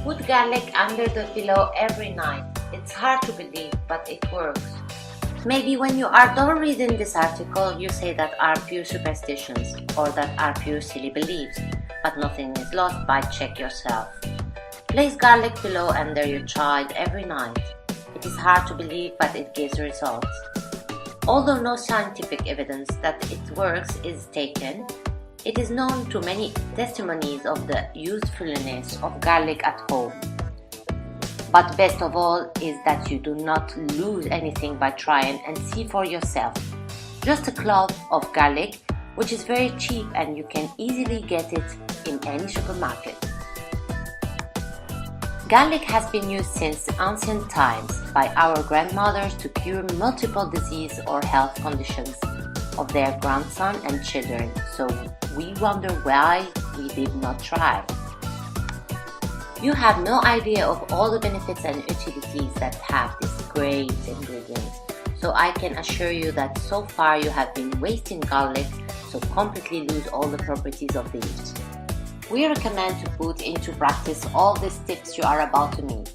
Put garlic under the pillow every night. It's hard to believe, but it works. Maybe when you are done reading this article, you say that are pure superstitions or that are pure silly beliefs, but nothing is lost by check yourself. Place garlic pillow under your child every night. It is hard to believe, but it gives results. Although no scientific evidence that it works is taken, it is known to many testimonies of the usefulness of garlic at home. But best of all is that you do not lose anything by trying and see for yourself. Just a clove of garlic, which is very cheap and you can easily get it in any supermarket. Garlic has been used since ancient times by our grandmothers to cure multiple disease or health conditions of their grandson and children, so we wonder why we did not try. You have no idea of all the benefits and utilities that have this great ingredient, so I can assure you that so far you have been wasting garlic, so completely lose all the properties of the use. We recommend to put into practice all these tips you are about to meet.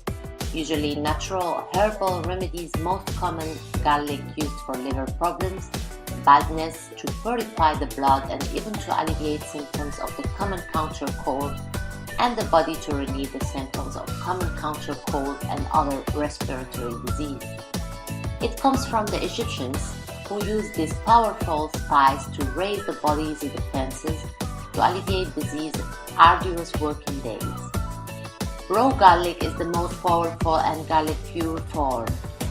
Usually natural herbal remedies, most common garlic used for liver problems, badness, to purify the blood and even to alleviate symptoms of the common counter cold, and the body to relieve the symptoms of common counter cold and other respiratory disease. It comes from the Egyptians, who used this powerful spice to raise the body's defenses to alleviate disease arduous working days. Raw garlic is the most powerful and garlic pure form.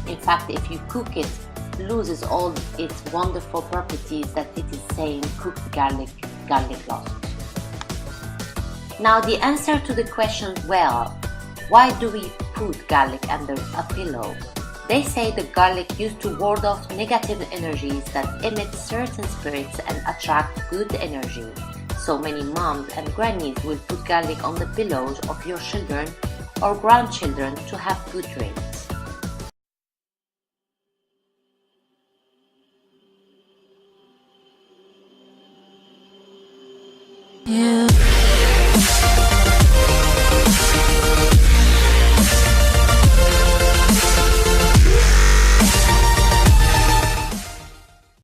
In fact, if you cook it, loses all its wonderful properties that it is saying cooked garlic lost. Now the answer to the question, well, why do we put garlic under a pillow? They say the garlic used to ward off negative energies that emit certain spirits and attract good energy. So many moms and grannies will put garlic on the pillows of your children or grandchildren to have good dreams. Yeah.